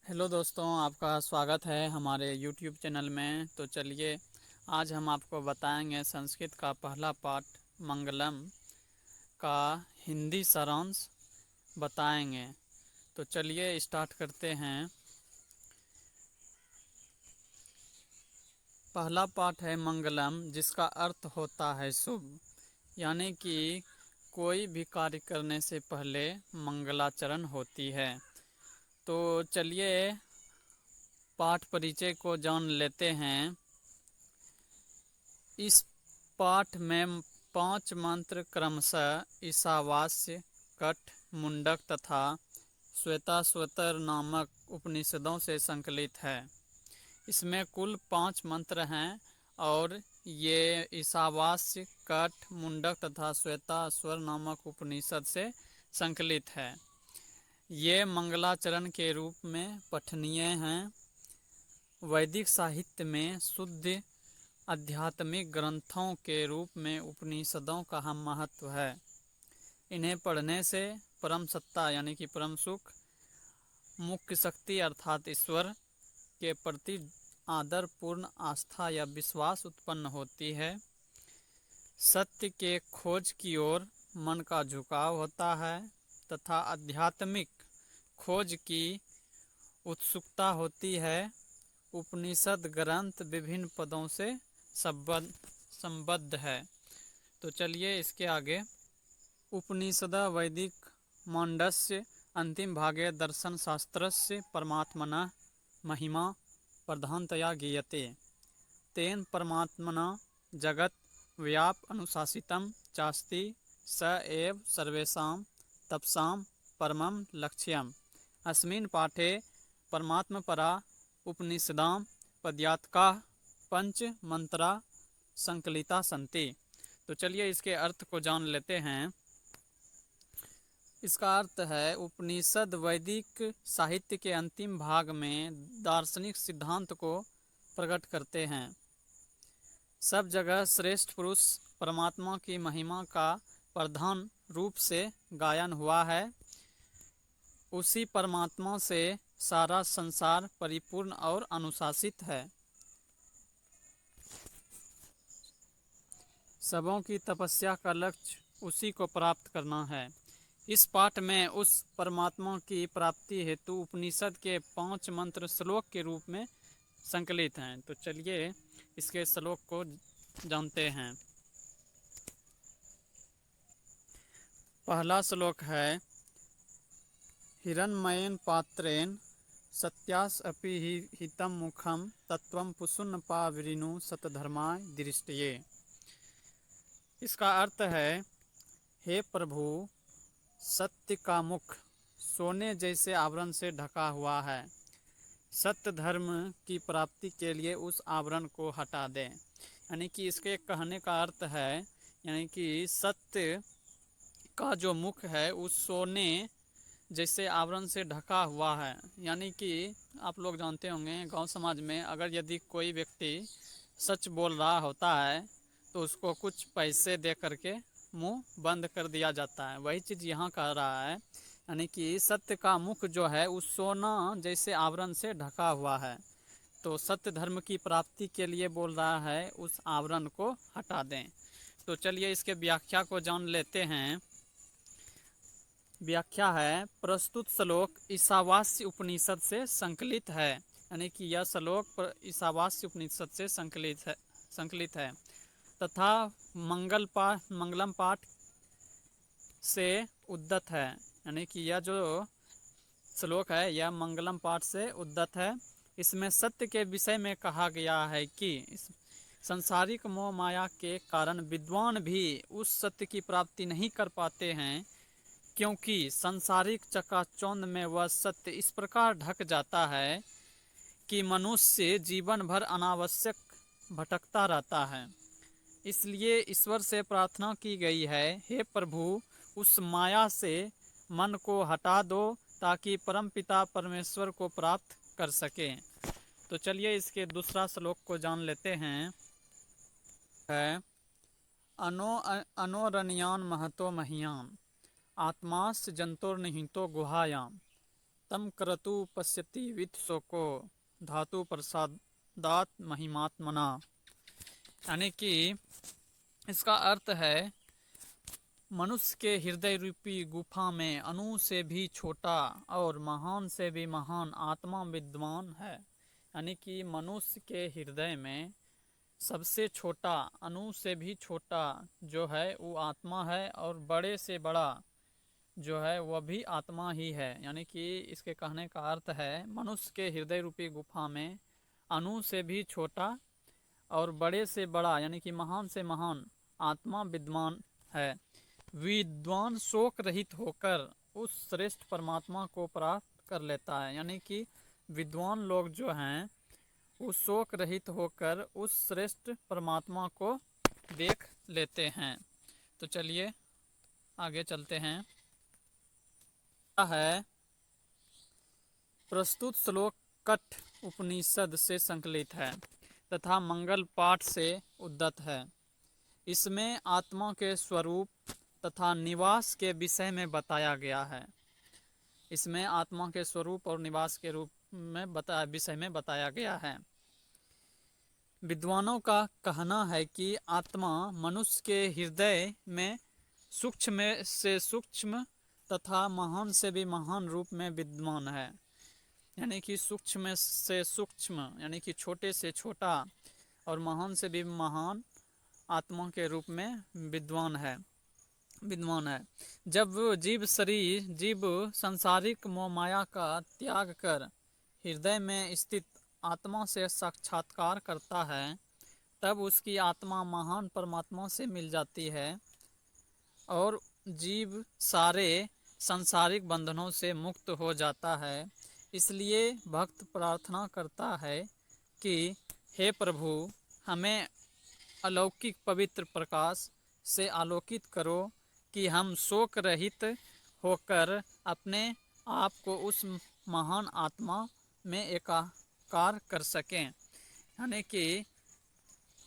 Hello दोस्तों, आपका स्वागत है हमारे YouTube चैनल में। तो चलिए आज हम आपको बताएंगे संस्कृत का पहला पाठ मंगलम का हिंदी सारांश बताएंगे। तो चलिए स्टार्ट करते हैं। पहला पाठ है मंगलम, जिसका अर्थ होता है शुभ, यानी कि कोई भी कार्य करने से पहले मंगलाचरण होती है। तो चलिए पाठ परिचय को जान लेते हैं। इस पाठ में 5 मंत्र क्रमशः ईशावास्य, कठ, मुंडक तथा श्वेताश्वतर नामक उपनिषदों से संकलित है। इसमें कुल 5 मंत्र हैं और ये ईशावास्य, कठ, मुंडक तथा श्वेताश्वर नामक उपनिषद से संकलित है। ये मंगलाचरण के रूप में पठनीय हैं। वैदिक साहित्य में शुद्ध आध्यात्मिक ग्रंथों के रूप में उपनिषदों का महत्व है। इन्हें पढ़ने से परम सत्ता यानी कि परम सुख, मुख्य शक्ति अर्थात ईश्वर के प्रति आदर पूर्ण आस्था या विश्वास उत्पन्न होती है। सत्य के खोज की ओर मन का झुकाव होता है तथा आध्यात्मिक खोज की उत्सुकता होती है। उपनिषद ग्रंथ विभिन्न पदों से संबद्ध है। तो चलिए इसके आगे। उपनिषद वैदिक माण्डस्य अंतिम भागे दर्शन शास्त्रस्य परमात्मनः महिमा प्रधानतया गीयते। तेन परमात्मना जगत व्याप अनुशासितं चास्ति, स एव सर्वेषां तपसां परमं लक्ष्यम्। अस्मिन् पाठे परमात्मपरा उपनिषदां पद्यात्मकाः पंच मंत्रा संकलिता सन्ति। तो चलिए इसके अर्थ को जान लेते हैं। इसका अर्थ है उपनिषद वैदिक साहित्य के अंतिम भाग में दार्शनिक सिद्धांत को प्रकट करते हैं। सब जगह श्रेष्ठ पुरुष परमात्मा की महिमा का प्रधान रूप से गायन हुआ है। उसी परमात्मा से सारा संसार परिपूर्ण और अनुशासित है। सबों की तपस्या का लक्ष्य उसी को प्राप्त करना है। इस पाठ में उस परमात्मा की प्राप्ति हेतु उपनिषद के 5 मंत्र श्लोक के रूप में संकलित हैं। तो चलिए इसके श्लोक को जानते हैं। पहला श्लोक है हिरण्मयेन पात्रेण सत्यास अपि हितं मुखम तत्वं पुसुन्नपावृणु सतधर्माय दृष्टये। इसका अर्थ है, हे प्रभु, सत्य का मुख सोने जैसे आवरण से ढका हुआ है। सत्य धर्म की प्राप्ति के लिए उस आवरण को हटा दें। यानी कि इसके कहने का अर्थ है, यानी कि सत्य का जो मुख है उस सोने जैसे आवरण से ढका हुआ है। यानी कि आप लोग जानते होंगे गांव समाज में अगर यदि कोई व्यक्ति सच बोल रहा होता है तो उसको कुछ पैसे दे करके मुंह बंद कर दिया जाता है। वही चीज़ यहाँ कह रहा है, यानी कि सत्य का मुख जो है उस सोना जैसे आवरण से ढका हुआ है। तो सत्य धर्म की प्राप्ति के लिए बोल रहा है उस आवरण को हटा दें। तो चलिए इसके व्याख्या को जान लेते हैं। व्याख्या है, प्रस्तुत श्लोक ईशावास्य उपनिषद से संकलित है। यानी कि यह श्लोक ईशावास्य उपनिषद से संकलित है तथा मंगलम पाठ से उद्धत है। यानी कि यह जो श्लोक है यह मंगलम पाठ से उद्धत है। इसमें सत्य के विषय में कहा गया है कि संसारिक मोह माया के कारण विद्वान भी उस सत्य की प्राप्ति नहीं कर पाते हैं, क्योंकि सांसारिक चकाचौंध में वह सत्य इस प्रकार ढक जाता है कि मनुष्य जीवन भर अनावश्यक भटकता रहता है। इसलिए ईश्वर से प्रार्थना की गई है, हे प्रभु, उस माया से मन को हटा दो ताकि परमपिता परमेश्वर को प्राप्त कर सके। तो चलिए इसके दूसरा श्लोक को जान लेते हैं। है अनोरणीयान महतो महीयान आत्मास जंतुर्निहितो गुहायाम तम क्रतु पश्यति वित्त शोको धातु प्रसादात महिमात्मना। यानी कि इसका अर्थ है मनुष्य के हृदय रूपी गुफा में अणु से भी छोटा और महान से भी महान आत्मा विद्यमान है। यानी कि मनुष्य के हृदय में सबसे छोटा, अणु से भी छोटा जो है वो आत्मा है, और बड़े से बड़ा जो है वह भी आत्मा ही है। यानी कि इसके कहने का अर्थ है मनुष्य के हृदय रूपी गुफा में अणु से भी छोटा और बड़े से बड़ा यानी कि महान से महान आत्मा विद्यमान है। विद्वान शोक रहित होकर उस श्रेष्ठ परमात्मा को प्राप्त कर लेता है। यानी कि विद्वान लोग जो हैं वो शोक रहित होकर उस श्रेष्ठ परमात्मा को देख लेते हैं। तो चलिए आगे चलते हैं। है प्रस्तुत श्लोक कठ उपनिषद से संकलित है तथा मंगल पाठ से उद्धत है। इसमें आत्मा के स्वरूप तथा निवास के विषय में बताया गया है। इसमें आत्मा के स्वरूप और निवास के रूप में विषय में बताया गया है। विद्वानों का कहना है कि आत्मा मनुष्य के हृदय में सूक्ष्म से सूक्ष्म तथा महान से भी महान रूप में विद्यमान है। यानी कि सूक्ष्म से सूक्ष्म यानी कि छोटे से छोटा और महान से भी महान आत्मा के रूप में विद्वान है। जब जीव सांसारिक मोह माया का त्याग कर हृदय में स्थित आत्मा से साक्षात्कार करता है, तब उसकी आत्मा महान परमात्मा से मिल जाती है और जीव सारे सांसारिक बंधनों से मुक्त हो जाता है। इसलिए भक्त प्रार्थना करता है कि हे प्रभु, हमें अलौकिक पवित्र प्रकाश से आलोकित करो कि हम शोक रहित होकर अपने आप को उस महान आत्मा में एकाकार कर सकें। यानी कि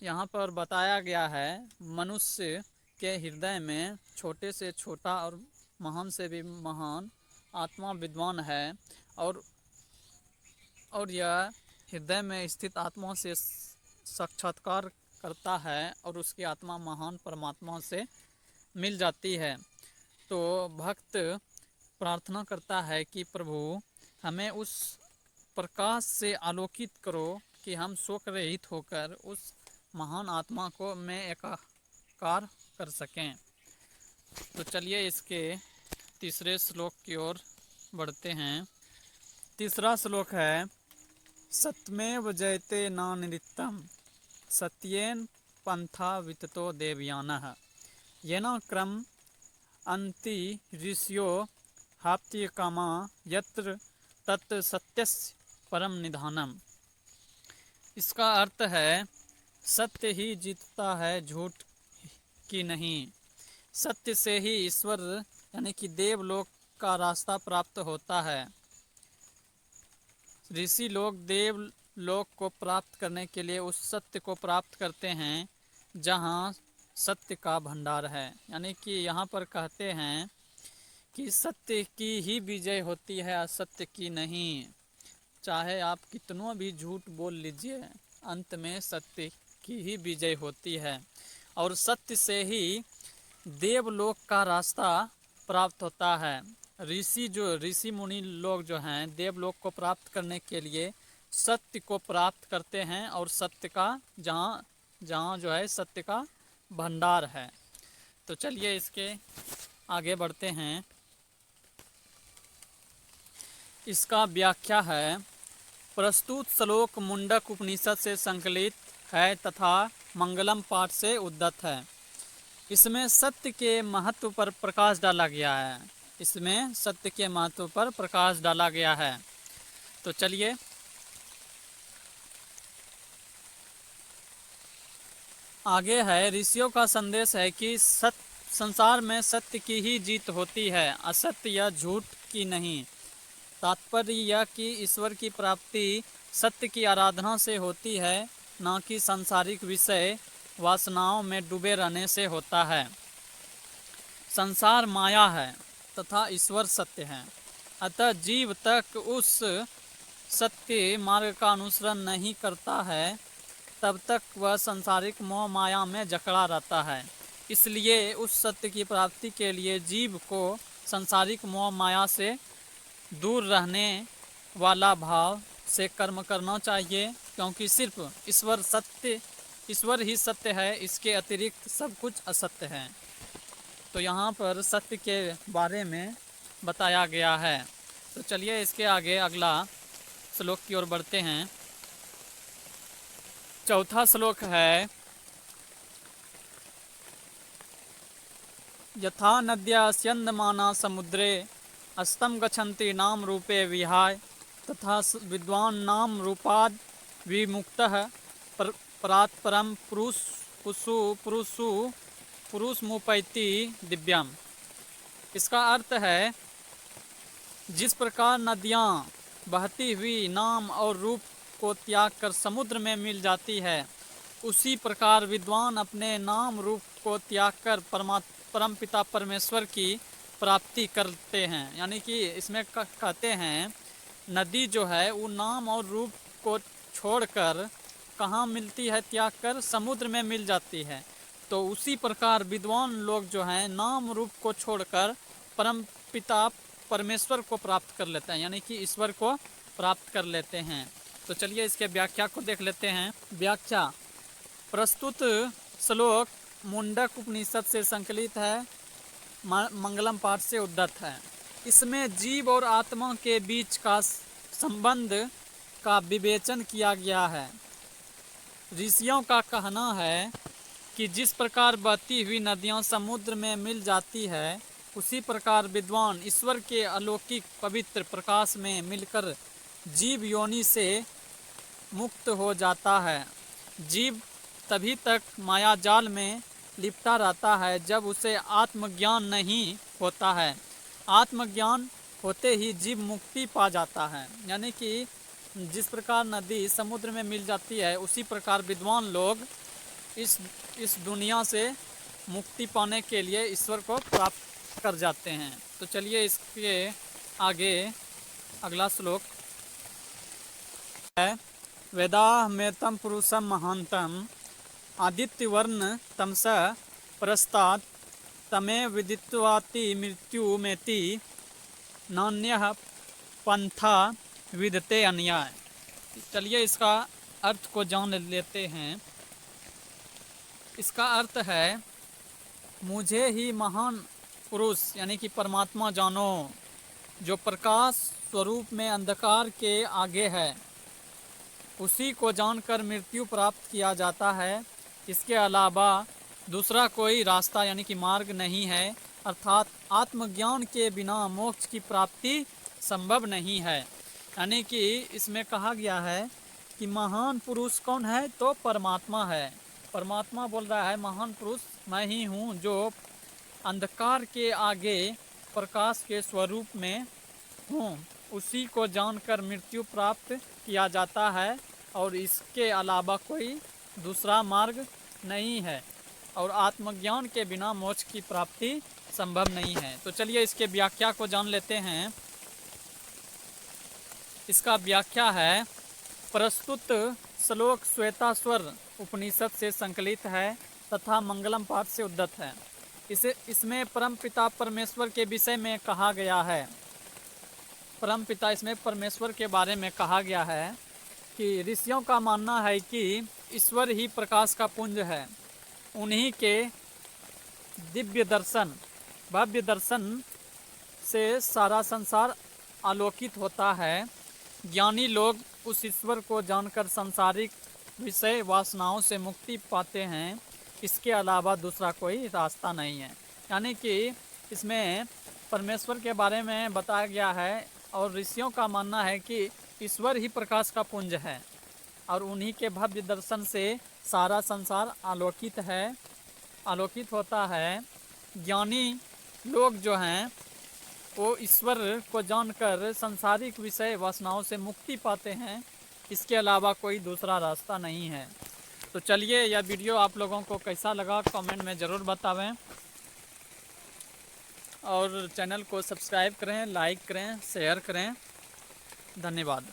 यहाँ पर बताया गया है मनुष्य के हृदय में छोटे से छोटा और महान से भी महान आत्मा विद्वान है, और यह हृदय में स्थित आत्मा से साक्षात्कार करता है और उसकी आत्मा महान परमात्मा से मिल जाती है। तो भक्त प्रार्थना करता है कि प्रभु, हमें उस प्रकाश से आलोकित करो कि हम शोक रहित होकर उस महान आत्मा को में एकाकार कर सकें। तो चलिए इसके तीसरे श्लोक की ओर बढ़ते हैं। तीसरा श्लोक है सत्यमेव जयते नानिरिक्तम सत्येन पंथा विततो देवयानः येन क्रम अंति ऋषियो हाप्ति कामा यत्र तत् सत्यस्य परम निधानम। इसका अर्थ है सत्य ही जीतता है, झूठ की नहीं। सत्य से ही ईश्वर यानी कि देवलोक का रास्ता प्राप्त होता है। ऋषि लोग देवलोक को प्राप्त करने के लिए उस सत्य को प्राप्त करते हैं जहाँ सत्य का भंडार है। यानी कि यहाँ पर कहते हैं कि सत्य की ही विजय होती है, असत्य की नहीं। चाहे आप कितना भी झूठ बोल लीजिए, अंत में सत्य की ही विजय होती है, और सत्य से ही देवलोक का रास्ता प्राप्त होता है। ऋषि मुनि लोग जो हैं देवलोक को प्राप्त करने के लिए सत्य को प्राप्त करते हैं, और सत्य का जहाँ जो है सत्य का भंडार है। तो चलिए इसके आगे बढ़ते हैं। इसका व्याख्या है प्रस्तुत श्लोक मुंडक उपनिषद से संकलित है तथा मंगलम पाठ से उद्धत है। इसमें सत्य के महत्व पर प्रकाश डाला गया है। इसमें सत्य के महत्व पर प्रकाश डाला गया है। तो चलिए आगे है। ऋषियों का संदेश है कि संसार में सत्य की ही जीत होती है, असत्य या झूठ की नहीं। तात्पर्य यह कि ईश्वर की प्राप्ति सत्य की आराधना से होती है, न कि सांसारिक विषय वासनाओं में डूबे रहने से होता है। संसार माया है तथा ईश्वर सत्य है। अतः जीव तक उस सत्य मार्ग का अनुसरण नहीं करता है तब तक वह सांसारिक मोह माया में जकड़ा रहता है। इसलिए उस सत्य की प्राप्ति के लिए जीव को सांसारिक मोह माया से दूर रहने वाला भाव से कर्म करना चाहिए, क्योंकि सिर्फ ईश्वर ही सत्य है, इसके अतिरिक्त सब कुछ असत्य है। तो यहाँ पर सत्य के बारे में बताया गया है। तो चलिए इसके आगे अगला श्लोक की ओर बढ़ते हैं। चौथा श्लोक है, यथा नद्या स्यन्दमाना समुद्रे अस्तम गच्छन्ति नाम रूपे विहाय तथा विद्वान नाम रूपाद विमुक्तः परात्परम पुरुषमुपैति दिव्यम। इसका अर्थ है, जिस प्रकार नदियाँ बहती हुई नाम और रूप को त्याग कर समुद्र में मिल जाती है, उसी प्रकार विद्वान अपने नाम रूप को त्याग कर परम पिता परमेश्वर की प्राप्ति करते हैं। यानी कि इसमें कहते हैं नदी जो है वो नाम और रूप को छोड़कर कहाँ मिलती है, त्याग कर समुद्र में मिल जाती है। तो उसी प्रकार विद्वान लोग जो हैं नाम रूप को छोड़कर परम पिता परमेश्वर को प्राप्त कर लेते हैं, यानी कि ईश्वर को प्राप्त कर लेते हैं। तो चलिए इसके व्याख्या को देख लेते हैं। व्याख्या, प्रस्तुत श्लोक मुंडक उपनिषद से संकलित है, मंगलम पाठ से उद्धत है। इसमें जीव और आत्मा के बीच का संबंध का विवेचन किया गया है। ऋषियों का कहना है कि जिस प्रकार बहती हुई नदियाँ समुद्र में मिल जाती है, उसी प्रकार विद्वान ईश्वर के अलौकिक पवित्र प्रकाश में मिलकर जीव योनि से मुक्त हो जाता है। जीव तभी तक माया जाल में लिपटा रहता है जब उसे आत्मज्ञान नहीं होता है। आत्मज्ञान होते ही जीव मुक्ति पा जाता है। यानी कि जिस प्रकार नदी समुद्र में मिल जाती है, उसी प्रकार विद्वान लोग इस दुनिया से मुक्ति पाने के लिए ईश्वर को प्राप्त कर जाते हैं। तो चलिए इसके आगे अगला श्लोक है, वेदाहमेतम पुरुषम महांतम आदित्यवर्ण तमस परस्तात् तमे विदित्वाति मृत्यु मेति नान्यः पंथा विदते अन्याय। चलिए इसका अर्थ को जान लेते हैं। इसका अर्थ है, मुझे ही महान पुरुष यानी कि परमात्मा जानो, जो प्रकाश स्वरूप में अंधकार के आगे है। उसी को जानकर मृत्यु प्राप्त किया जाता है। इसके अलावा दूसरा कोई रास्ता यानी कि मार्ग नहीं है, अर्थात आत्मज्ञान के बिना मोक्ष की प्राप्ति संभव नहीं है। यानी कि इसमें कहा गया है कि महान पुरुष कौन है, तो परमात्मा है। परमात्मा बोल रहा है, महान पुरुष मैं ही हूँ, जो अंधकार के आगे प्रकाश के स्वरूप में हूँ। उसी को जानकर मृत्यु प्राप्त किया जाता है और इसके अलावा कोई दूसरा मार्ग नहीं है, और आत्मज्ञान के बिना मोक्ष की प्राप्ति संभव नहीं है। तो चलिए इसके व्याख्या को जान लेते हैं। इसका व्याख्या है, प्रस्तुत श्लोक श्वेताश्वर उपनिषद से संकलित है तथा मंगलम पाठ से उद्धत है। इसमें परम पिता परमेश्वर के विषय में कहा गया है। परम पिता इसमें परमेश्वर के बारे में कहा गया है कि ऋषियों का मानना है कि ईश्वर ही प्रकाश का पुंज है। उन्हीं के दिव्य दर्शन, भव्य दर्शन से सारा संसार आलोकित होता है। ज्ञानी लोग उस ईश्वर को जानकर सांसारिक विषय वासनाओं से मुक्ति पाते हैं। इसके अलावा दूसरा कोई रास्ता नहीं है। यानी कि इसमें परमेश्वर के बारे में बताया गया है और ऋषियों का मानना है कि ईश्वर ही प्रकाश का पुंज है और उन्हीं के भव्य दर्शन से सारा संसार आलोकित होता है। ज्ञानी लोग जो हैं वो ईश्वर को जानकर सांसारिक विषय वासनाओं से मुक्ति पाते हैं। इसके अलावा कोई दूसरा रास्ता नहीं है। तो चलिए यह वीडियो आप लोगों को कैसा लगा कमेंट में ज़रूर बतावें। और चैनल को सब्सक्राइब करें, लाइक करें, शेयर करें। धन्यवाद।